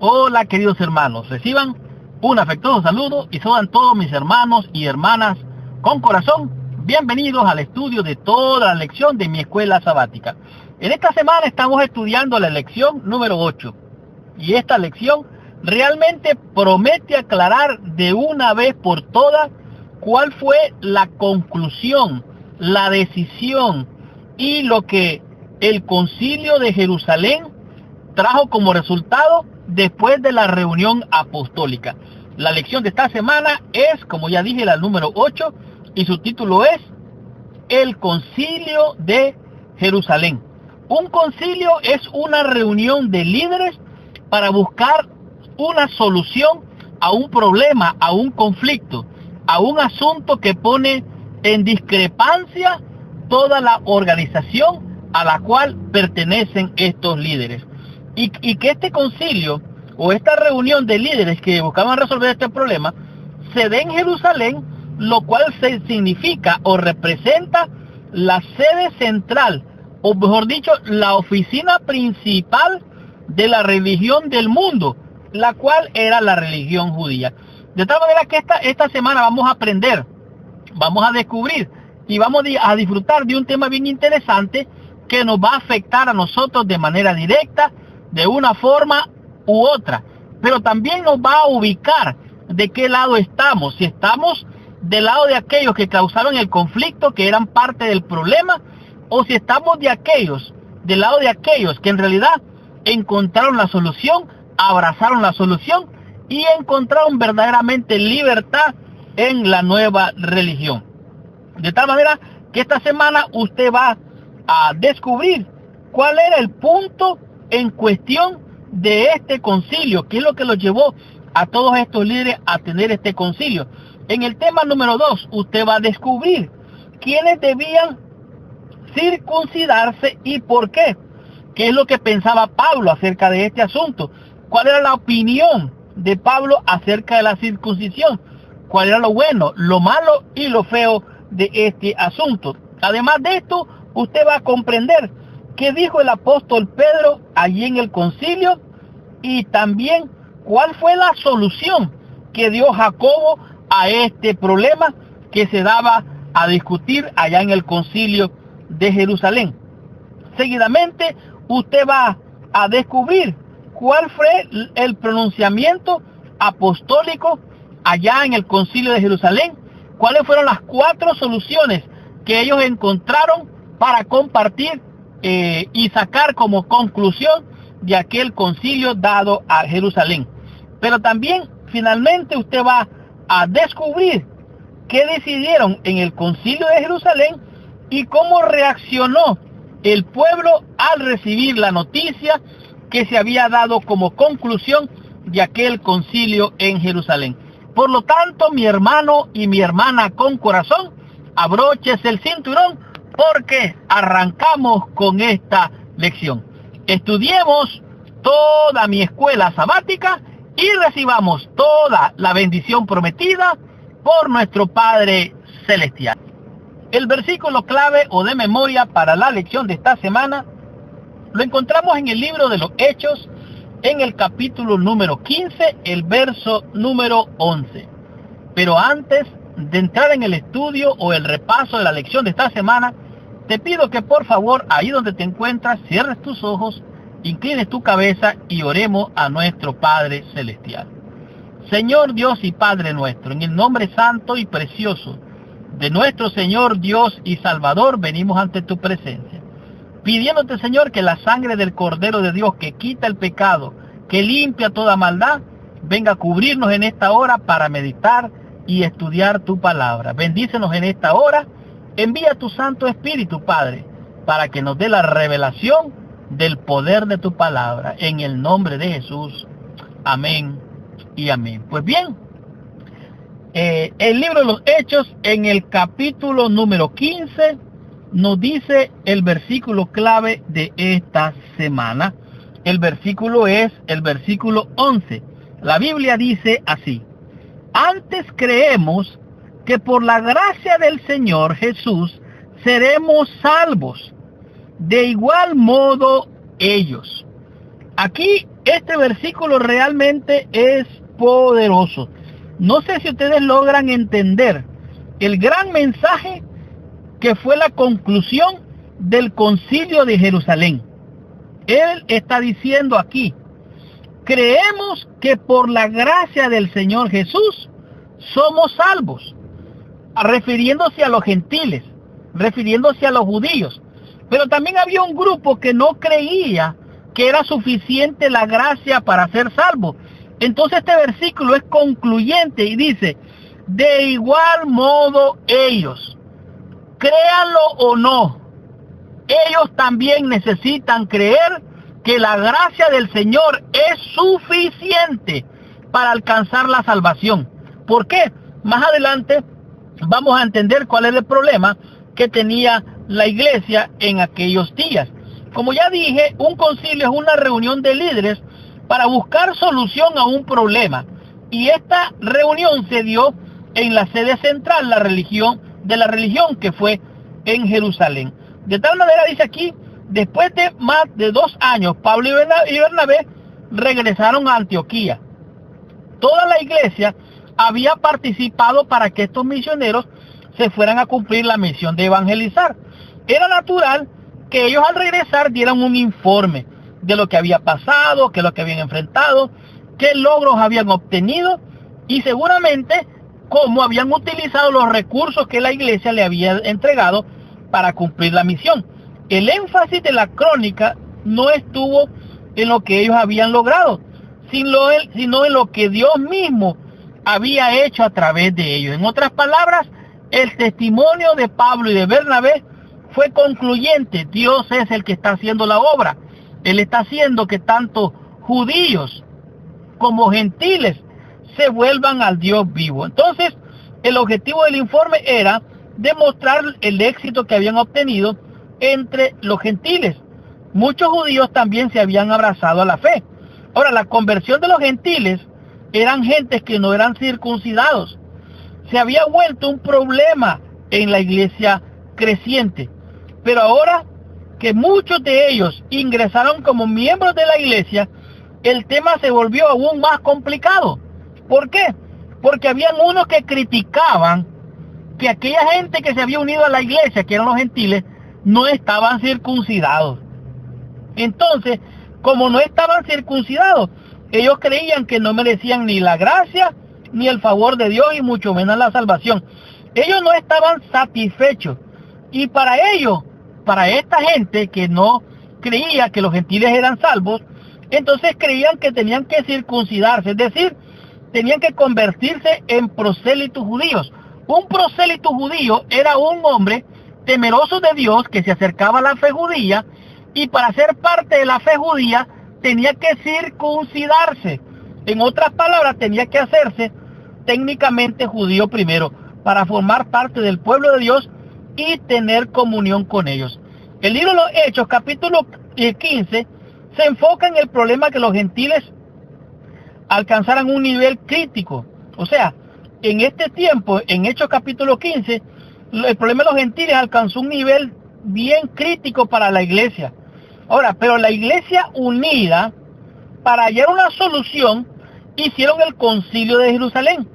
Hola queridos hermanos, reciban un afectuoso saludo y sean todos mis hermanos y hermanas con corazón bienvenidos al estudio de toda la lección de mi escuela sabática. En esta semana estamos estudiando la lección número 8 y esta lección realmente promete aclarar de una vez por todas cuál fue la conclusión, la decisión y lo que el Concilio de Jerusalén trajo como resultado después de la reunión apostólica. La lección de esta semana es, como ya dije, la número 8 y su título es El Concilio de Jerusalén. Un concilio es una reunión de líderes para buscar una solución a un problema, a un conflicto, a un asunto que pone en discrepancia toda la organización a la cual pertenecen estos líderes. Y que este concilio o esta reunión de líderes que buscaban resolver este problema se dé en Jerusalén, lo cual significa o representa la sede central, o mejor dicho, la oficina principal de la religión del mundo, la cual era la religión judía. De tal manera que esta semana vamos a aprender, vamos a descubrir y vamos a disfrutar de un tema bien interesante que nos va a afectar a nosotros de manera directa, de una forma u otra, pero también nos va a ubicar de qué lado estamos, si estamos del lado de aquellos que causaron el conflicto, que eran parte del problema, o si estamos del lado de aquellos que en realidad encontraron la solución, abrazaron la solución y encontraron verdaderamente libertad en la nueva religión. De tal manera que esta semana usted va a descubrir cuál era el punto en cuestión de este concilio, qué es lo que los llevó a todos estos líderes a tener este concilio. En el tema número 2, usted va a descubrir quiénes debían circuncidarse y por qué. ¿Qué es lo que pensaba Pablo acerca de este asunto? ¿Cuál era la opinión de Pablo acerca de la circuncisión? ¿Cuál era lo bueno, lo malo y lo feo de este asunto? Además de esto, usted va a comprender qué dijo el apóstol Pedro allí en el concilio y también cuál fue la solución que dio Jacobo a este problema que se daba a discutir allá en el concilio de Jerusalén. Seguidamente usted va a descubrir cuál fue el pronunciamiento apostólico allá en el concilio de Jerusalén, cuáles fueron las 4 soluciones que ellos encontraron para compartir y sacar como conclusión de aquel concilio dado a Jerusalén. Pero también finalmente usted va a descubrir qué decidieron en el concilio de Jerusalén y cómo reaccionó el pueblo al recibir la noticia que se había dado como conclusión de aquel concilio en Jerusalén. Por lo tanto, mi hermano y mi hermana con corazón, abróchese el cinturón porque arrancamos con esta lección. Estudiemos toda mi escuela sabática y recibamos toda la bendición prometida por nuestro Padre Celestial. El versículo clave o de memoria para la lección de esta semana lo encontramos en el libro de los Hechos, en el capítulo número 15, el verso número 11. Pero antes de entrar en el estudio o el repaso de la lección de esta semana, te pido que por favor, ahí donde te encuentras, cierres tus ojos, inclines tu cabeza y oremos a nuestro Padre Celestial. Señor Dios y Padre nuestro, en el nombre santo y precioso de nuestro Señor Dios y Salvador, venimos ante tu presencia, pidiéndote, Señor, que la sangre del Cordero de Dios que quita el pecado, que limpia toda maldad, venga a cubrirnos en esta hora para meditar y estudiar tu palabra. Bendícenos en esta hora. Envía tu Santo Espíritu, Padre, para que nos dé la revelación del poder de tu palabra. En el nombre de Jesús. Amén y amén. Pues bien, el libro de los Hechos, en el capítulo número 15, nos dice el versículo clave de esta semana. El versículo es el versículo 11. La Biblia dice así: antes creemos que por la gracia del Señor Jesús seremos salvos. De igual modo ellos. Aquí este versículo realmente es poderoso. No sé si ustedes logran entender el gran mensaje que fue la conclusión del Concilio de Jerusalén. Él está diciendo aquí: creemos que por la gracia del Señor Jesús somos salvos, refiriéndose a los gentiles, refiriéndose a los judíos. Pero también había un grupo que no creía que era suficiente la gracia para ser salvo. Entonces este versículo es concluyente y dice: de igual modo ellos, créanlo o no, ellos también necesitan creer que la gracia del Señor es suficiente para alcanzar la salvación. ¿Por qué? Más adelante vamos a entender cuál es el problema que tenía la iglesia en aquellos días. Como ya dije, un concilio es una reunión de líderes para buscar solución a un problema. Y esta reunión se dio en la sede central, la religión que fue en Jerusalén. De tal manera, dice aquí, después de más de 2 años, Pablo y Bernabé regresaron a Antioquía. Toda la iglesia había participado para que estos misioneros se fueran a cumplir la misión de evangelizar. Era natural que ellos al regresar dieran un informe de lo que había pasado, qué es lo que habían enfrentado, qué logros habían obtenido y seguramente cómo habían utilizado los recursos que la iglesia le había entregado para cumplir la misión. El énfasis de la crónica no estuvo en lo que ellos habían logrado, sino en lo que Dios mismo había hecho a través de ellos. En otras palabras, el testimonio de Pablo y de Bernabé fue concluyente. Dios es el que está haciendo la obra. Él está haciendo que tanto judíos como gentiles se vuelvan al Dios vivo. Entonces, el objetivo del informe era demostrar el éxito que habían obtenido entre los gentiles. Muchos judíos también se habían abrazado a la fe. Ahora, la conversión de los gentiles eran gentes que no eran circuncidados. Se había vuelto un problema en la iglesia creciente. Pero ahora que muchos de ellos ingresaron como miembros de la iglesia, el tema se volvió aún más complicado. ¿Por qué? Porque habían unos que criticaban que aquella gente que se había unido a la iglesia, que eran los gentiles, no estaban circuncidados. Entonces, como no estaban circuncidados, ellos creían que no merecían ni la gracia, ni el favor de Dios, y mucho menos la salvación. Ellos no estaban satisfechos. Y para ellos, para esta gente que no creía que los gentiles eran salvos, entonces creían que tenían que circuncidarse, es decir, tenían que convertirse en prosélitos judíos. Un prosélito judío era un hombre temeroso de Dios que se acercaba a la fe judía, y para ser parte de la fe judía tenía que circuncidarse. En otras palabras, tenía que hacerse técnicamente judío primero para formar parte del pueblo de Dios y tener comunión con ellos. El libro de los Hechos, capítulo 15, se enfoca en el problema que los gentiles alcanzaran un nivel crítico. O sea, en este tiempo, en Hechos capítulo 15, el problema de los gentiles alcanzó un nivel bien crítico para la iglesia. Ahora, pero la iglesia unida, para hallar una solución, hicieron el Concilio de Jerusalén.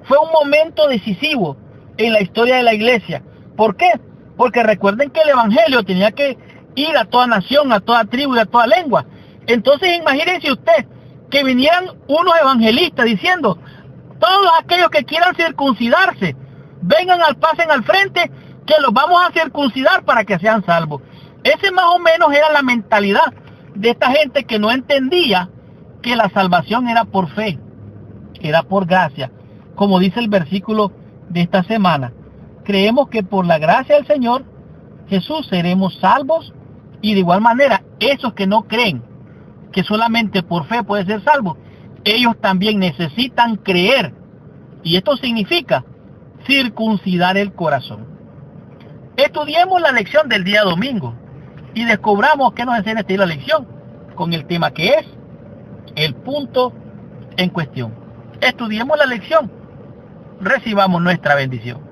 Fue un momento decisivo en la historia de la iglesia. ¿Por qué? Porque recuerden que el evangelio tenía que ir a toda nación, a toda tribu y a toda lengua. Entonces imagínense usted que vinieran unos evangelistas diciendo: todos aquellos que quieran circuncidarse, vengan pasen al frente, que los vamos a circuncidar para que sean salvos. Ese más o menos era la mentalidad de esta gente que no entendía que la salvación era por fe, era por gracia. Como dice el versículo de esta semana, creemos que por la gracia del Señor Jesús seremos salvos, y de igual manera esos que no creen que solamente por fe puede ser salvo, ellos también necesitan creer, y esto significa circuncidar el corazón. Estudiemos la lección del día domingo y descubramos qué nos enseña esta lección con el tema que es el punto en cuestión. Estudiemos la lección, recibamos nuestra bendición.